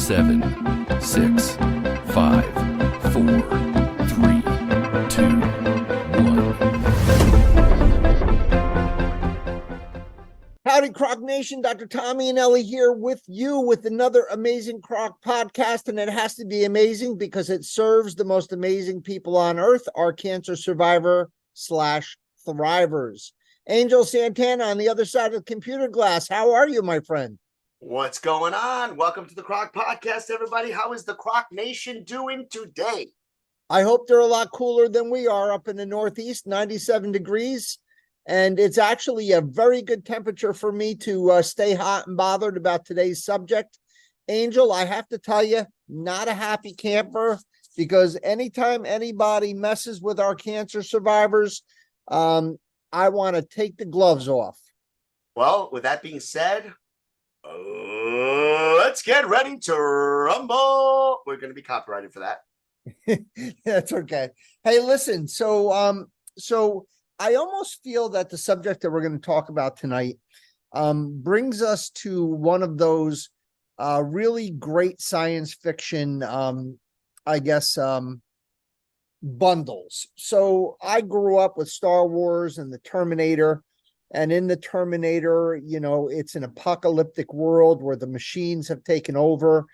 7, 6, 5, 4, 3, 2, 1. Howdy, CROC Nation. Dr. Tommy and Ellie here with you with another amazing CROC podcast. And it has to be amazing because it serves the most amazing people on earth, our cancer survivor / thrivers. Angel Santana on the other side of the computer glass. How are you, my friend? What's going on? Welcome to the CROC podcast, everybody. How is the CROC Nation doing today? I hope they're a lot cooler than we are up in the Northeast, 97 degrees. And it's actually a very good temperature for me to stay hot and bothered about today's subject. Angel, I have to tell you, not a happy camper, because anytime anybody messes with our cancer survivors, I want to take the gloves off. Well, with that being said, let's get ready to rumble. We're going to be copyrighted for that. That's okay. Hey, listen, so I almost feel that the subject that we're going to talk about tonight brings us to one of those really great science fiction, bundles. So I grew up with Star Wars and the Terminator. And in the Terminator, you know, it's an apocalyptic world where the machines have taken over.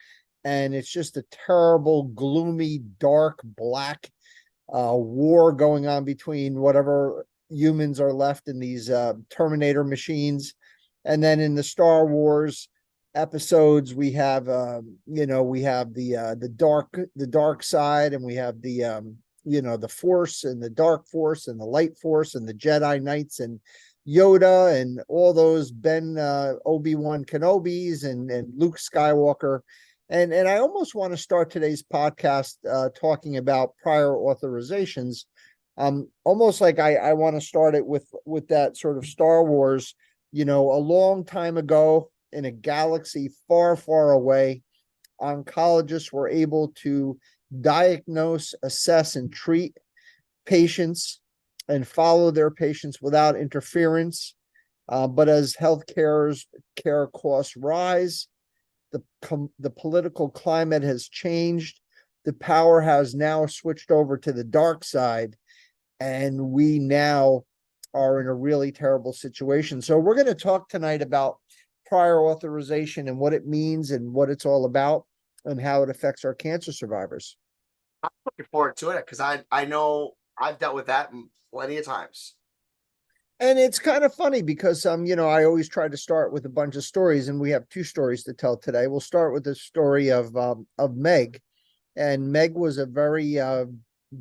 And it's just a terrible, gloomy, dark, black war going on between whatever humans are left in these Terminator machines. And then in the Star Wars episodes, we have we have the dark side, and we have the Force and the Dark Force and the Light Force and the Jedi Knights and Yoda and all those Obi-Wan Kenobis and Luke Skywalker. And I almost want to start today's podcast talking about prior authorizations. Almost like I want to start it with that sort of Star Wars, a long time ago in a galaxy far, far away, oncologists were able to diagnose, assess, and treat patients and follow their patients without interference. But as care costs rise, the political climate has changed. The power has now switched over to the dark side, and we now are in a really terrible situation. So we're going to talk tonight about prior authorization and what it means and what it's all about and how it affects our cancer survivors. I'm looking forward to it because I know I've dealt with that plenty of times. And it's kind of funny because, I always try to start with a bunch of stories, and we have two stories to tell today. We'll start with the story of Meg. And Meg was a very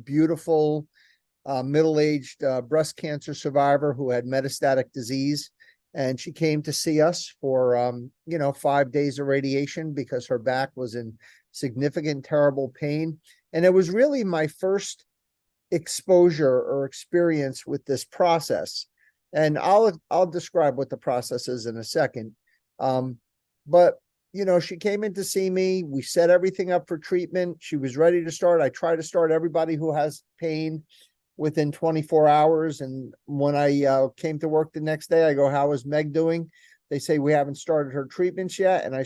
beautiful, middle-aged breast cancer survivor who had metastatic disease. And she came to see us for, 5 days of radiation because her back was in significant, terrible pain. And it was really my first exposure or experience with this process. And I'll describe what the process is in a second. But she came in to see me. We set everything up for treatment. She was ready to start. I try to start everybody who has pain within 24 hours. And when I came to work the next day, I go, "How is Meg doing?" They say, "We haven't started her treatments yet." And I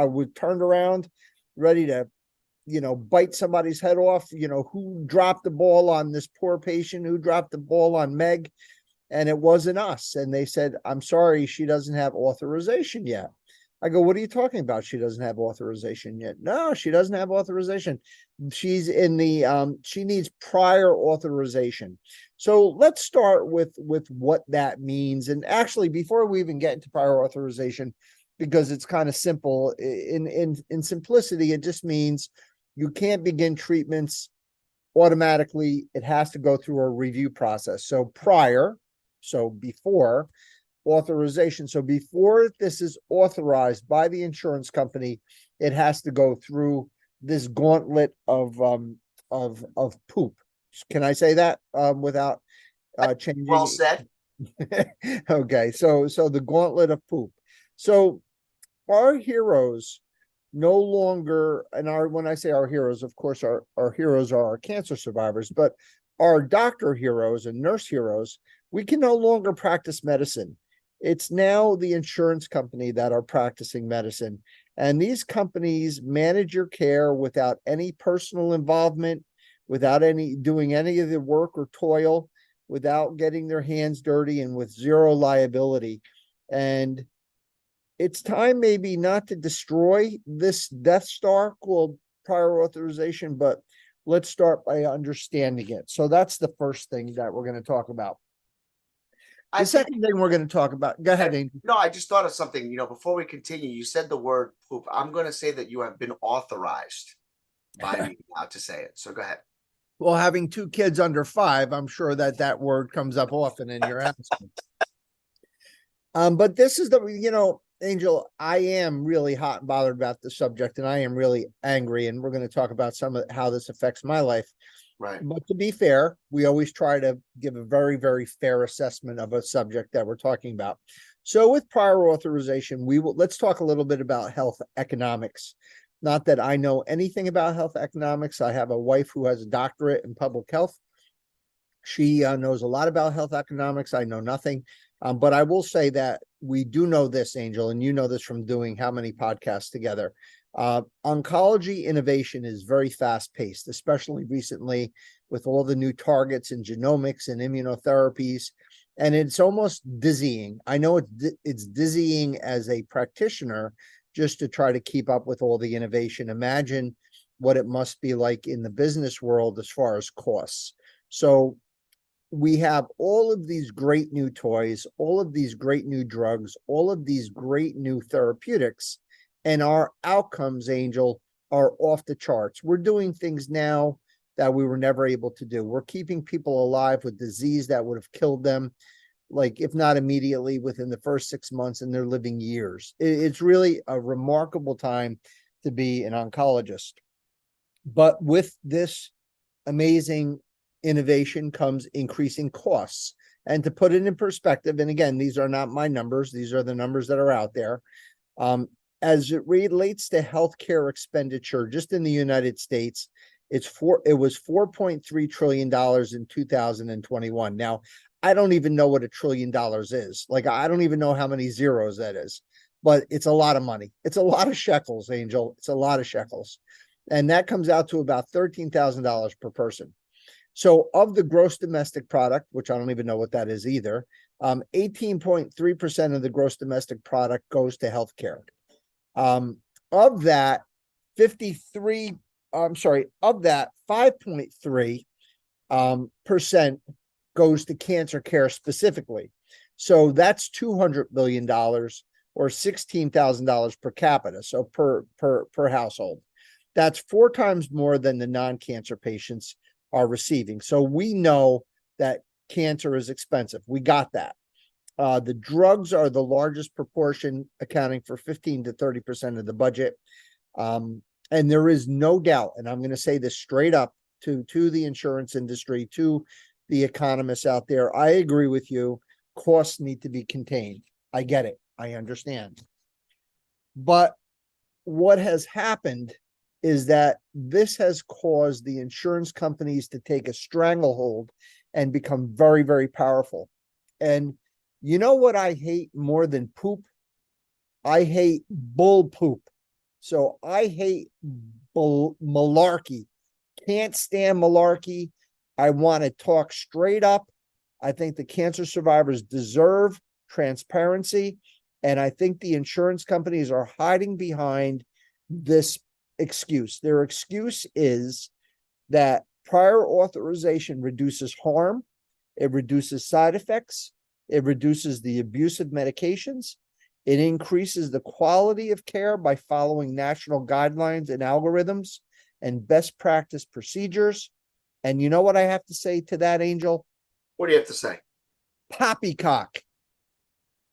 would turned around ready to, bite somebody's head off. Who dropped the ball on this poor patient? Who dropped the ball on Meg? And it wasn't us. And they said, "I'm sorry, she doesn't have authorization yet." I go, "What are you talking about? She doesn't have authorization yet." "No, she doesn't have authorization. She's in she needs prior authorization." So let's start with what that means. And actually, before we even get into prior authorization, because it's kind of simple, in simplicity, it just means you can't begin treatments automatically. It has to go through a review process. So before authorization. So before this is authorized by the insurance company, it has to go through this gauntlet of poop. Can I say that without changing? Well said. Okay, so the gauntlet of poop. So our heroes no longer, and when I say our heroes, of course, our heroes are our cancer survivors, but our doctor heroes and nurse heroes, we can no longer practice medicine. It's now the insurance company that are practicing medicine. And these companies manage your care without any personal involvement, without any doing any of the work or toil, without getting their hands dirty, and with zero liability. And it's time maybe not to destroy this Death Star called prior authorization, but let's start by understanding it. So that's the first thing that we're going to talk about. The second thing we're going to talk about, go ahead, Angel. No, I just thought of something, before we continue, you said the word poop. I'm going to say that you have been authorized by me now to say it. So go ahead. Well, having two kids under 5, I'm sure that word comes up often in your answer. But this is Angel, I am really hot and bothered about the subject, and I am really angry, and we're going to talk about some of how this affects my life. Right. But to be fair, we always try to give a very, very fair assessment of a subject that we're talking about. So with prior authorization, let's talk a little bit about health economics. Not that I know anything about health economics. I have a wife who has a doctorate in public health. She knows a lot about health economics. I know nothing. But I will say that we do know this, Angel, and you know this from doing how many podcasts together. Oncology innovation is very fast paced, especially recently with all the new targets in genomics and immunotherapies. And it's almost dizzying. I know it's dizzying as a practitioner just to try to keep up with all the innovation. Imagine what it must be like in the business world as far as costs. So we have all of these great new toys, all of these great new drugs, all of these great new therapeutics, and our outcomes, Angel, are off the charts. We're doing things now that we were never able to do. We're keeping people alive with disease that would have killed them, like if not immediately, within the first 6 months, and they're living years. It's really a remarkable time to be an oncologist. But with this amazing innovation comes increasing costs. And to put it in perspective, and again, these are not my numbers, these are the numbers that are out there. As it relates to healthcare expenditure, just in the United States, it was $4.3 trillion in 2021. Now, I don't even know what $1 trillion is. Like, I don't even know how many zeros that is, but it's a lot of money. It's a lot of shekels, Angel. It's a lot of shekels. And that comes out to about $13,000 per person. So of the gross domestic product, which I don't even know what that is either, 18.3% of the gross domestic product goes to healthcare. Of that, 5.3 percent goes to cancer care specifically. So that's $200 billion or $16,000 per capita. So per household. That's 4 times more than the non-cancer patients are receiving. So we know that cancer is expensive. We got that. The drugs are the largest proportion, accounting for 15 to 30% of the budget. And there is no doubt, and I'm going to say this straight up to the insurance industry, to the economists out there, I agree with you. Costs need to be contained. I get it. I understand. But what has happened is that this has caused the insurance companies to take a stranglehold and become very, very powerful. And you know what I hate more than poop? I hate bull poop. So I hate malarkey. Can't stand malarkey. I want to talk straight up. I think the cancer survivors deserve transparency. And I think the insurance companies are hiding behind this excuse. Their excuse is that prior authorization reduces harm, it reduces side effects, it reduces the abuse of medications, it increases the quality of care by following national guidelines and algorithms and best practice procedures. And you know what I have to say to that, Angel? What do you have to say? Poppycock.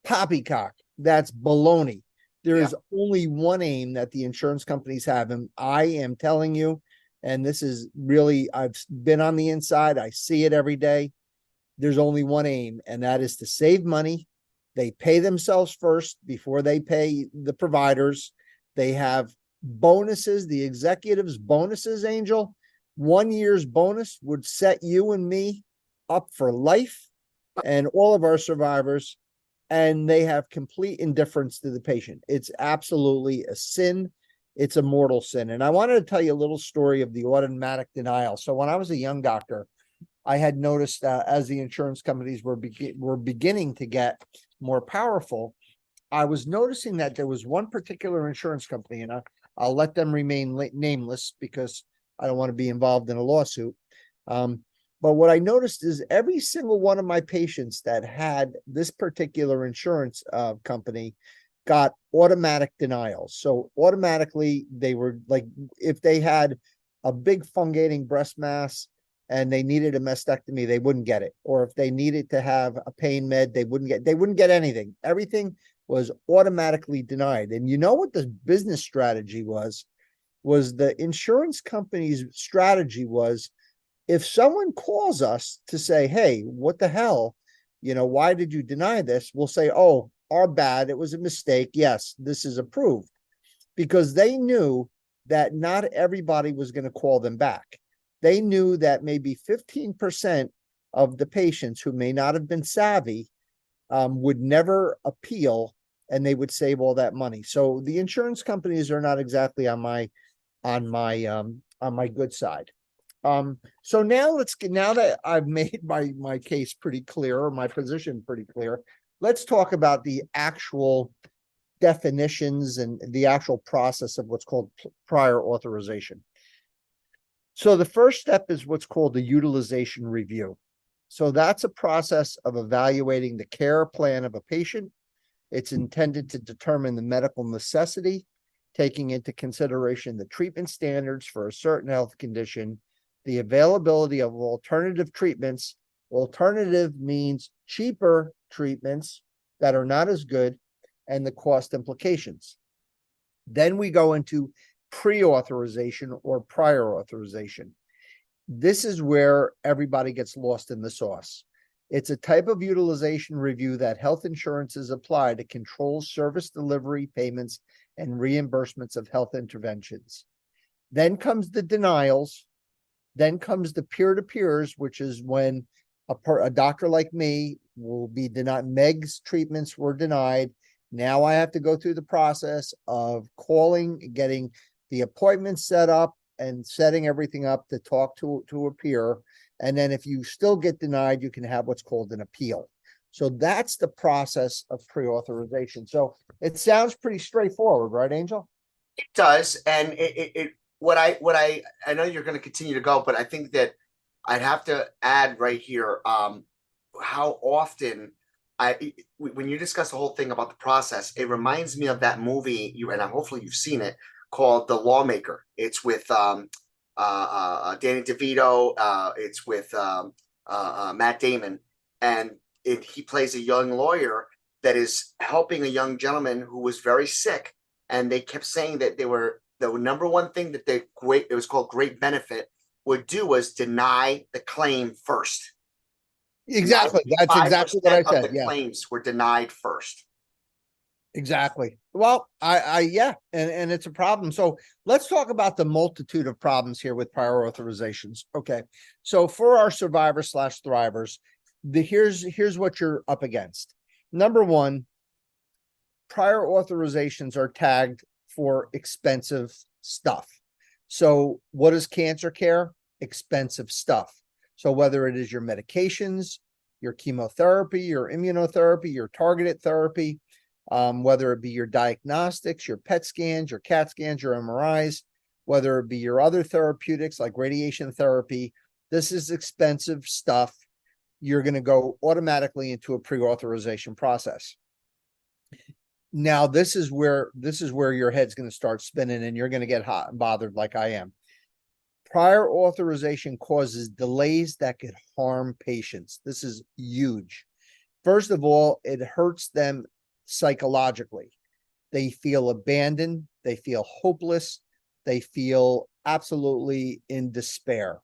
Poppycock. That's baloney. There is only one aim that the insurance companies have, and I am telling you, and this is really, I've been on the inside, I see it every day. There's only one aim, and that is to save money. They pay themselves first before they pay the providers. They have bonuses, the executives' bonuses, Angel. 1 year's bonus would set you and me up for life and all of our survivors. and they have complete indifference to the patient. It's absolutely a sin. It's a mortal sin. And I wanted to tell you a little story of the automatic denial. So when I was a young doctor, I had noticed as the insurance companies were beginning to get more powerful, I was noticing that there was one particular insurance company, and I'll let them remain nameless because I don't want to be involved in a lawsuit. But what I noticed is every single one of my patients that had this particular insurance company got automatic denials. So automatically they were like, if they had a big fungating breast mass and they needed a mastectomy, they wouldn't get it. Or if they needed to have a pain med, they wouldn't get anything. Everything was automatically denied. And you know what the business strategy was the insurance company's strategy was, if someone calls us to say, hey, what the hell, why did you deny this? We'll say, oh, our bad. It was a mistake. Yes, this is approved, because they knew that not everybody was going to call them back. They knew that maybe 15% of the patients who may not have been savvy would never appeal, and they would save all that money. So the insurance companies are not exactly on my good side. So now now that I've made my case pretty clear, or my position pretty clear, let's talk about the actual definitions and the actual process of what's called prior authorization. So the first step is what's called the utilization review. So that's a process of evaluating the care plan of a patient. It's intended to determine the medical necessity, taking into consideration the treatment standards for a certain health condition, the availability of alternative treatments. Alternative means cheaper treatments that are not as good, and the cost implications. Then we go into pre-authorization or prior authorization. This is where everybody gets lost in the sauce. It's a type of utilization review that health insurances apply to control service delivery payments and reimbursements of health interventions. Then comes the denials. Then comes the peer-to-peers, which is when a doctor like me will be denied. Meg's treatments were denied. Now I have to go through the process of calling, getting the appointment set up, and setting everything up to talk to a peer. And then if you still get denied, you can have what's called an appeal. So that's the process of pre-authorization. So it sounds pretty straightforward, right, Angel? It does, and what I know you're going to continue to go, but I think that I'd have to add right here how often when you discuss the whole thing about the process, it reminds me of that movie and hopefully you've seen it, called The Lawmaker. It's with Danny DeVito. It's with Matt Damon, and he plays a young lawyer that is helping a young gentleman who was very sick, and they kept saying that the number one thing that it was called great benefit would do was deny the claim first. Exactly. That's exactly what I said. The claims were denied first. Exactly. Well, yeah, and it's a problem. So let's talk about the multitude of problems here with prior authorizations. Okay. So for our survivors/thrivers, here's what you're up against. Number one, prior authorizations are tagged for expensive stuff. So what is cancer care? Expensive stuff. So whether it is your medications, your chemotherapy, your immunotherapy, your targeted therapy, whether it be your diagnostics, your PET scans, your CAT scans, your MRIs, whether it be your other therapeutics like radiation therapy, this is expensive stuff. You're going to go automatically into a pre-authorization process. Now, this is where your head's going to start spinning and you're going to get hot and bothered like I am. Prior authorization causes delays that could harm patients. This is huge. First of all, it hurts them psychologically. They feel abandoned. They feel hopeless. They feel absolutely in despair.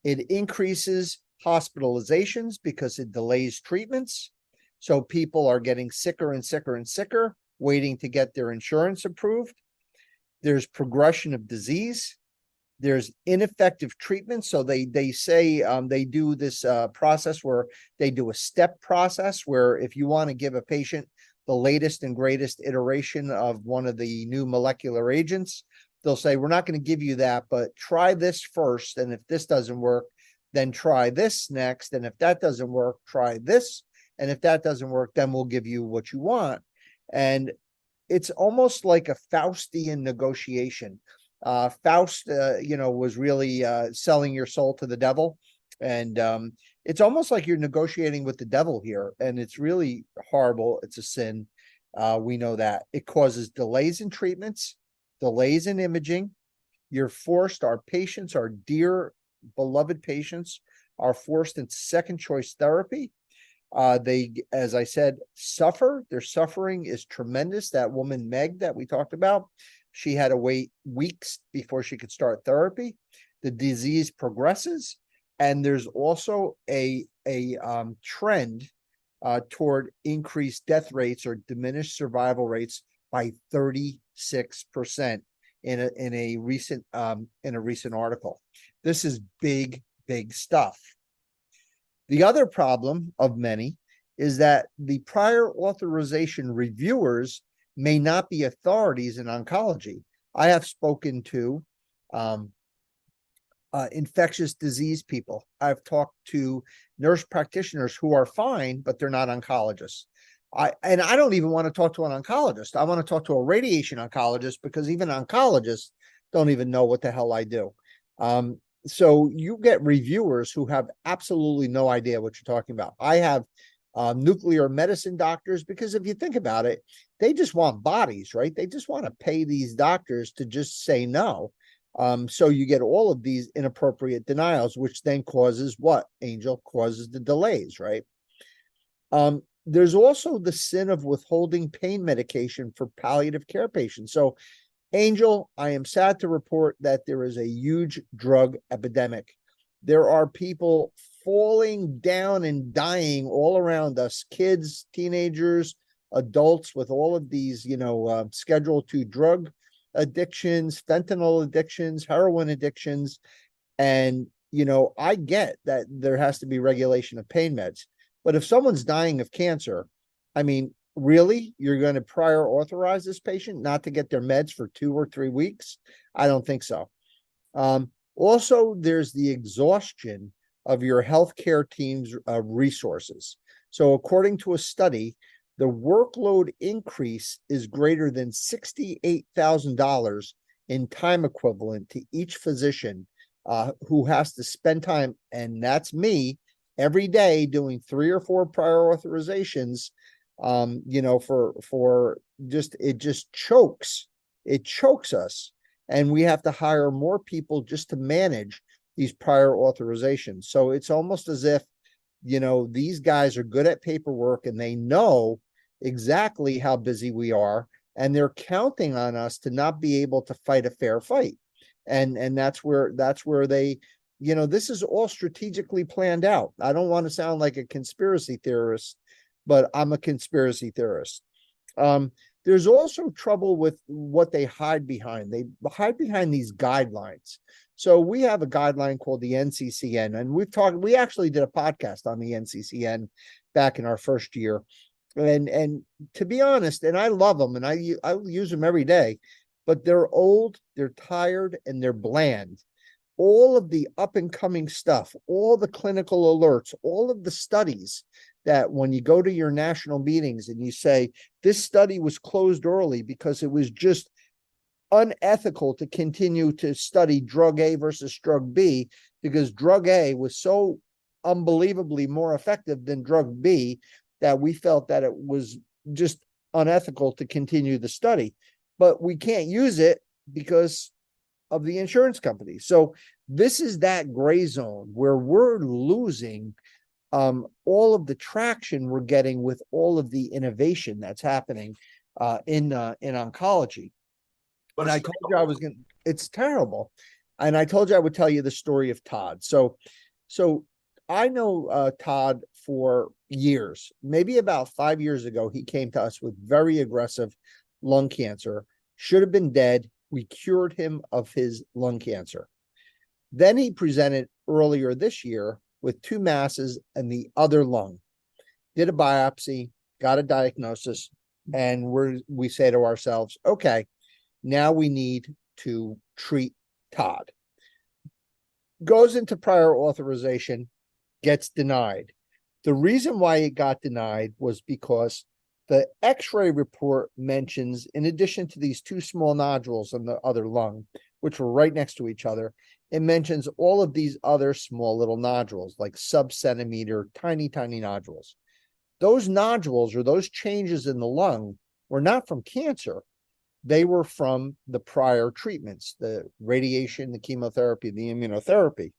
It increases hospitalizations because it delays treatments. So people are getting sicker and sicker and sicker, waiting to get their insurance approved. There's progression of disease. There's ineffective treatment. So they say they do this process where they do a step process where if you want to give a patient the latest and greatest iteration of one of the new molecular agents, they'll say, we're not going to give you that, but try this first. And if this doesn't work, then try this next. And if that doesn't work, try this. And if that doesn't work, then we'll give you what you want. And it's almost like a Faustian negotiation. Faust, was really selling your soul to the devil. And it's almost like you're negotiating with the devil here. And it's really horrible. It's a sin. We know that. It causes delays in treatments, delays in imaging. Our patients, our dear beloved patients, are forced into second choice therapy. They, as I said, suffer. Their suffering is tremendous. That woman, Meg, that we talked about, she had to wait weeks before she could start therapy. The disease progresses, and there's also a trend toward increased death rates or diminished survival rates by 36% in a recent article. This is big stuff. The other problem of many is that the prior authorization reviewers may not be authorities in oncology. I have spoken to infectious disease people. I've talked to nurse practitioners who are fine, but they're not oncologists. I don't even want to talk to an oncologist. I want to talk to a radiation oncologist because even oncologists don't even know what the hell I do. So you get reviewers who have absolutely no idea what you're talking about. I have nuclear medicine doctors, because if you think about it, they just want bodies, right? They just want to pay these doctors to just say no. So you get all of these inappropriate denials, which then causes what, Angel? Causes the delays, right? There's also the sin of withholding pain medication for palliative care patients. So, Angel, I am sad to report that there is a huge drug epidemic. There are people falling down and dying all around us, kids, teenagers, adults, with all of these, Schedule II drug addictions, fentanyl addictions, heroin addictions. And, I get that there has to be regulation of pain meds. But if someone's dying of cancer, I mean, really, you're going to prior authorize this patient not to get their meds for 2 or 3 weeks? I don't think so. Also, there's the exhaustion of your healthcare team's resources. So according to a study, the workload increase is greater than $68,000 in time equivalent to each physician who has to spend time, and that's me, every day doing 3 or 4 prior authorizations. It just chokes. It chokes us. And we have to hire more people just to manage these prior authorizations. So it's almost as if, these guys are good at paperwork and they know exactly how busy we are, and they're counting on us to not be able to fight a fair fight. And that's where they, this is all strategically planned out. I don't want to sound like a conspiracy theorist, but I'm a conspiracy theorist. There's also trouble with what they hide behind. They hide behind these guidelines. So we have a guideline called the NCCN, and we actually did a podcast on the NCCN back in our first year. And to be honest, and I love them and I use them every day, but they're old, they're tired, and they're bland. All of the up and coming stuff, all the clinical alerts, all of the studies that when you go to your national meetings and you say, this study was closed early because it was just unethical to continue to study drug A versus drug B, because drug A was so unbelievably more effective than drug B that we felt that it was just unethical to continue the study. But we can't use it because of the insurance company. So this is that gray zone where we're losing all of the traction we're getting with all of the innovation that's happening in oncology. And I told you it's terrible. And I told you I would tell you the story of Todd. So I know Todd for years. Maybe about 5 years ago, he came to us with very aggressive lung cancer. Should have been dead. We cured him of his lung cancer. Then he presented earlier this year with 2 masses and the other lung, did a biopsy, got a diagnosis, and we say to ourselves, okay, now we need to treat Todd. Goes into prior authorization, gets denied. The reason why it got denied was because the x-ray report mentions, in addition to these 2 small nodules in the other lung, which were right next to each other, it mentions all of these other small little nodules, like sub-centimeter, tiny, tiny nodules. Those nodules, or those changes in the lung, were not from cancer. They were from the prior treatments, the radiation, the chemotherapy, the immunotherapy.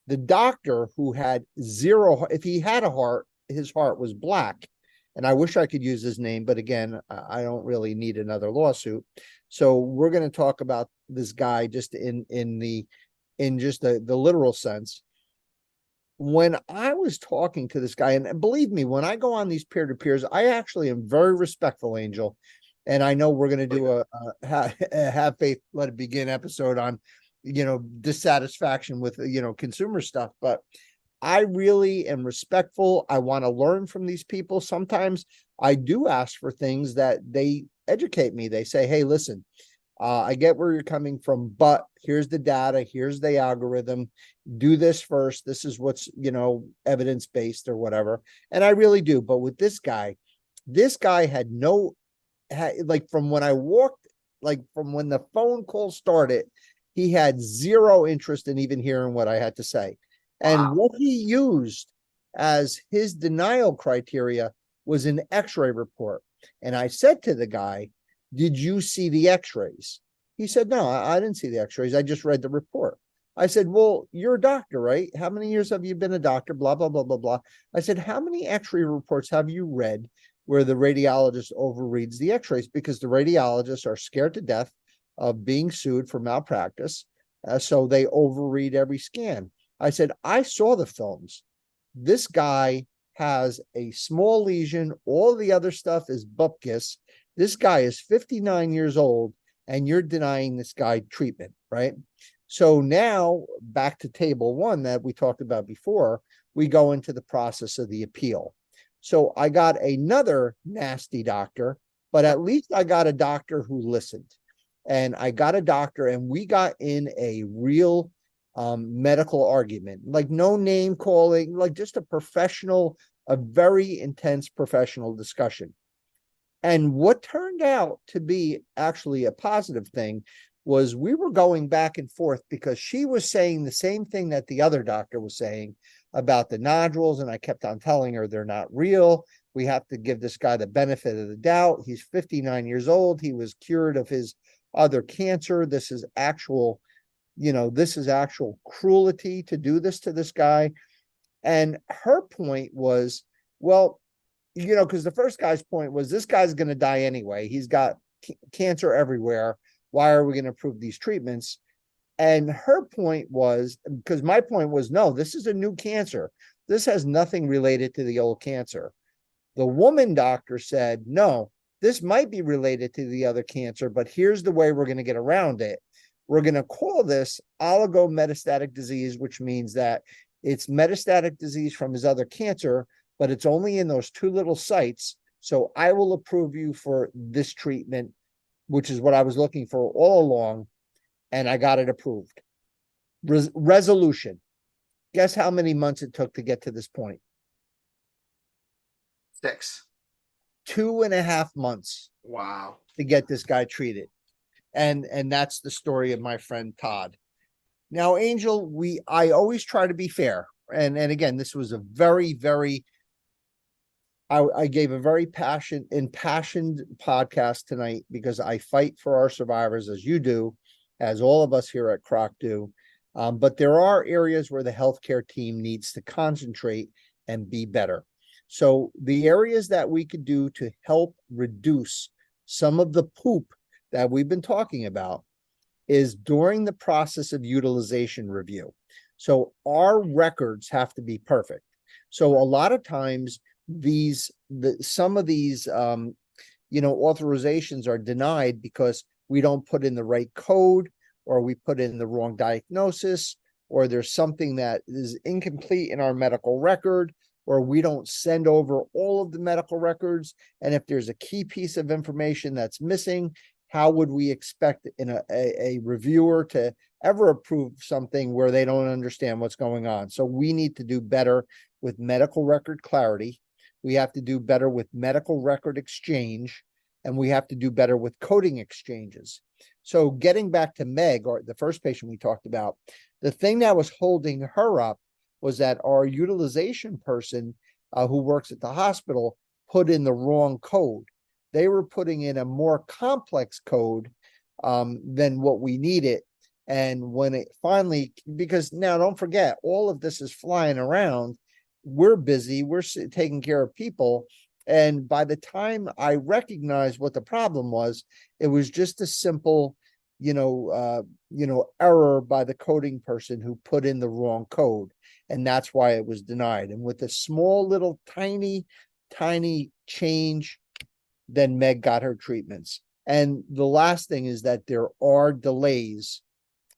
The doctor who had zero, if he had a heart, his heart was black. And I wish I could use his name, but again, I don't really need another lawsuit. So we're going to talk about this guy just in just the literal sense. When I was talking to this guy, and believe me, when I go on these peer-to-peers, I actually am very respectful, Angel. And I know we're going to do a have faith, let it begin episode on, dissatisfaction with, consumer stuff. But I really am respectful. I want to learn from these people. Sometimes I do ask for things that they educate me. They say, hey, listen, I get where you're coming from, but here's the data. Here's the algorithm. Do this first. This is what's, evidence-based or whatever. And I really do. But with this guy had from when I walked, from when the phone call started, he had zero interest in even hearing what I had to say. And what he used as his denial criteria was an x-ray report. And I said to the guy, did you see the x-rays? He said, no, I didn't see the x-rays. I just read the report. I said, well, you're a doctor, right? How many years have you been a doctor? Blah, blah, blah, blah, blah. I said, how many x-ray reports have you read where the radiologist overreads the x-rays? Because the radiologists are scared to death of being sued for malpractice. So they overread every scan. I said, I saw the films. This guy has a small lesion. All the other stuff is bupkis. This guy is 59 years old, and you're denying this guy treatment, right? So now back to table 1 that we talked about before, we go into the process of the appeal. So I got another nasty doctor, but at least I got a doctor who listened. And I got a doctor, and we got in a real medical argument, like no name calling, like just a very intense professional discussion. And what turned out to be actually a positive thing was we were going back and forth because she was saying the same thing that the other doctor was saying about the nodules. And I kept on telling her they're not real. We have to give this guy the benefit of the doubt. He's 59 years old. He was cured of his other cancer. This is actual cruelty to do this to this guy. And her point was, well, because the first guy's point was this guy's going to die anyway. He's got cancer everywhere. Why are we going to approve these treatments? And her point was, because my point was, no, this is a new cancer. This has nothing related to the old cancer. The woman doctor said, no, this might be related to the other cancer, but here's the way we're going to get around it. We're going to call this oligometastatic disease, which means that it's metastatic disease from his other cancer, but it's only in those 2 little sites. So I will approve you for this treatment, which is what I was looking for all along. And I got it approved. Resolution. Guess how many months it took to get to this point? 6. 2.5 months. Wow. To get this guy treated. And that's the story of my friend Todd. Now, Angel, I always try to be fair. And again, this was a very, very, I gave a very impassioned podcast tonight because I fight for our survivors, as you do, as all of us here at CROC do. But there are areas where the healthcare team needs to concentrate and be better. So the areas that we could do to help reduce some of the poop that we've been talking about is during the process of utilization review. So our records have to be perfect. So a lot of times some of these authorizations are denied because we don't put in the right code, or we put in the wrong diagnosis, or there's something that is incomplete in our medical record, or we don't send over all of the medical records. And if there's a key piece of information that's missing, how would we expect a reviewer to ever approve something where they don't understand what's going on? So we need to do better with medical record clarity. We have to do better with medical record exchange, and we have to do better with coding exchanges. So getting back to Meg, or the first patient we talked about, the thing that was holding her up was that our utilization person who works at the hospital put in the wrong code. They were putting in a more complex code than what we needed. And when it finally, because now don't forget, all of this is flying around. We're busy, we're taking care of people. And by the time I recognized what the problem was, it was just a simple, error by the coding person who put in the wrong code. And that's why it was denied. And with a small little tiny change, then Meg got her treatments. And the last thing is that there are delays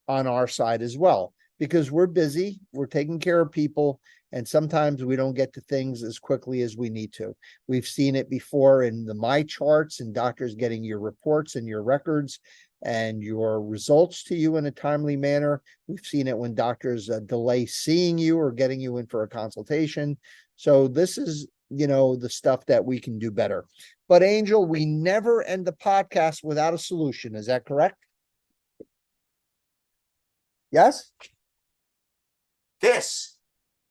on our side as well, because we're busy, we're taking care of people, and sometimes we don't get to things as quickly as we need to. We've seen it before in the my charts and doctors getting your reports and your records and your results to you in a timely manner. We've seen it when doctors delay seeing you or getting you in for a consultation. So this is, the stuff that we can do better. But Angel, we never end the podcast without a solution. Is that correct? Yes? This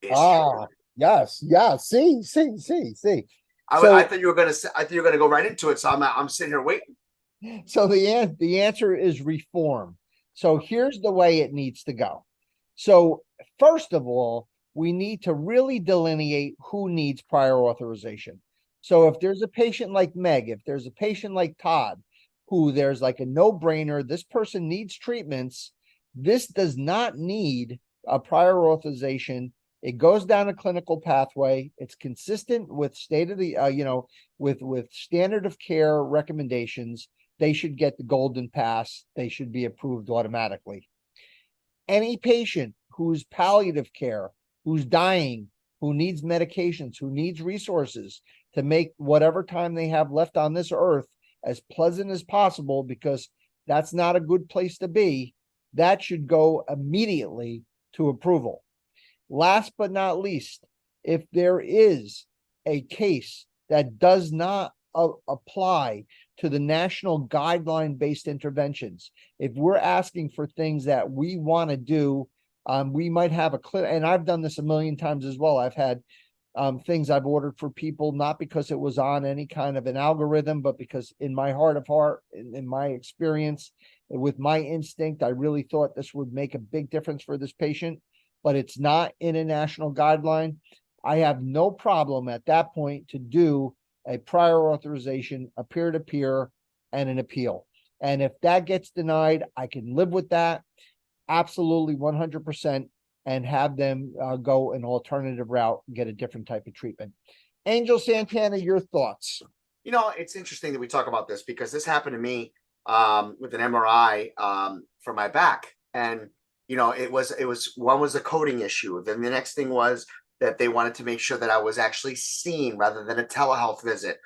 is true. Yes. See. I thought you were gonna say, I thought you were gonna go right into it. So I'm sitting here waiting. So the answer is reform. So here's the way it needs to go. So first of all, we need to really delineate who needs prior authorization. So if there's a patient like Meg, if there's a patient like Todd, who there's like a no-brainer, this person needs treatments, this does not need a prior authorization. It goes down a clinical pathway. It's consistent with state of the, with standard of care recommendations. They should get the golden pass. They should be approved automatically. Any patient who's palliative care, who's dying, who needs medications, who needs resources to make whatever time they have left on this earth as pleasant as possible, because that's not a good place to be, that should go immediately to approval. Last but not least, if there is a case that does not apply to the national guideline-based interventions, if we're asking for things that we want to do, we might have and I've done this a million times as well. I've had things I've ordered for people, not because it was on any kind of an algorithm, but because in my heart of heart, in my experience, with my instinct, I really thought this would make a big difference for this patient, but it's not in a national guideline. I have no problem at that point to do a prior authorization, a peer-to-peer, and an appeal. And if that gets denied, I can live with that. Absolutely 100%, and have them go an alternative route and get a different type of treatment. Angel Santana, your thoughts? It's interesting that we talk about this because this happened to me with an MRI for my back. And, it was one was a coding issue. Then the next thing was that they wanted to make sure that I was actually seen rather than a telehealth visit.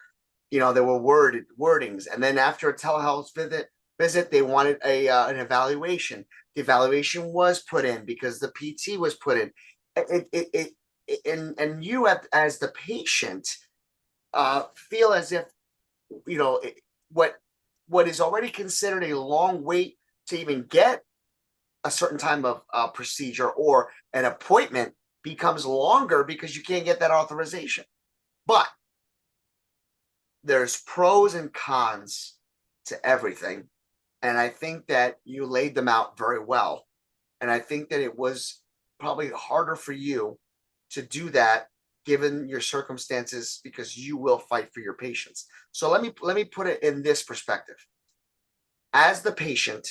There were wordings. And then after a telehealth visit, they wanted an evaluation. The evaluation was put in because the PT was put in. And you as the patient feel as if what is already considered a long wait to even get a certain time of procedure or an appointment becomes longer because you can't get that authorization. But there's pros and cons to everything. And I think that you laid them out very well. And I think that it was probably harder for you to do that given your circumstances, because you will fight for your patients. So let me put it in this perspective. As the patient,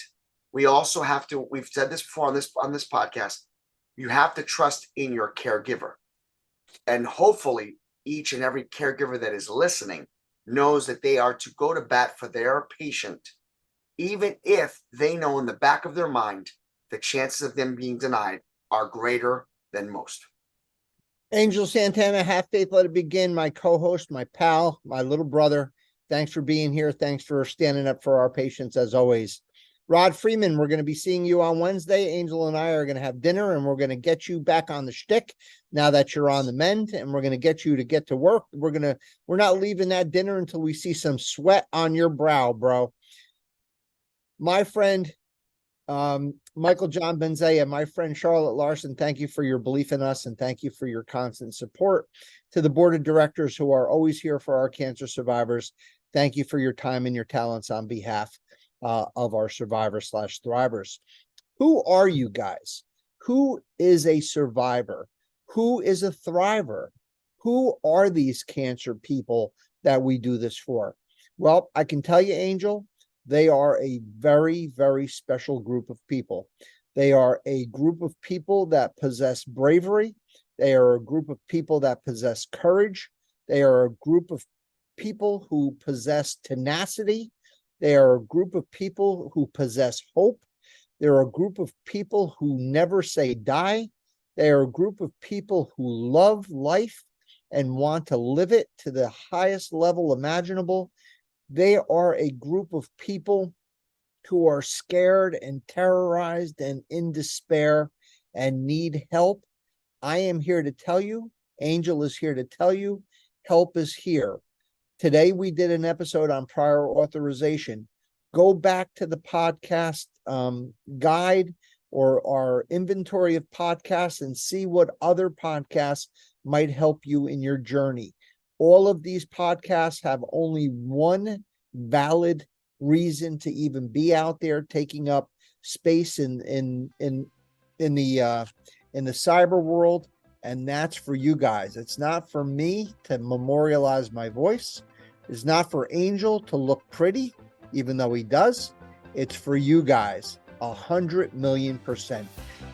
we also have to, we've said this before on this podcast, you have to trust in your caregiver. And hopefully each and every caregiver that is listening knows that they are to go to bat for their patient, even if they know in the back of their mind the chances of them being denied are greater than most. Angel Santana, have faith, let it begin. My co-host, my pal, my little brother. Thanks for being here. Thanks for standing up for our patients as always. Rod Freeman, we're going to be seeing you on Wednesday. Angel and I are going to have dinner, and we're going to get you back on the shtick now that you're on the mend, and we're going to get you to get to work. We're not leaving that dinner until we see some sweat on your brow, bro. My friend, Michael John Benzea, my friend Charlotte Larson, thank you for your belief in us, and thank you for your constant support. To the board of directors who are always here for our cancer survivors, thank you for your time and your talents on behalf of our survivors/thrivers. Who are you guys? Who is a survivor? Who is a thriver? Who are these cancer people that we do this for? Well, I can tell you, Angel, they are a very, very special group of people. They are a group of people that possess bravery. They are a group of people that possess courage. They are a group of people who possess tenacity. They are a group of people who possess hope. They're a group of people who never say die. They are a group of people who love life and want to live it to the highest level imaginable. They are a group of people who are scared and terrorized and in despair and need help. I am here to tell you, Angel is here to tell you, help is here. Today, we did an episode on prior authorization. Go back to the podcast guide or our inventory of podcasts and see what other podcasts might help you in your journey. All of these podcasts have only one valid reason to even be out there taking up space in the cyber world, and that's for you guys. It's not for me to memorialize my voice. It's not for Angel to look pretty, even though he does. It's for you guys, 100,000,000%.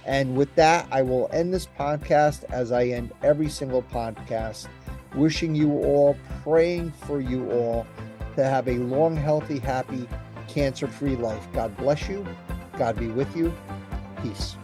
And with that, I will end this podcast as I end every single podcast, wishing you all, praying for you all to have a long, healthy, happy, cancer-free life. God bless you. God be with you. Peace.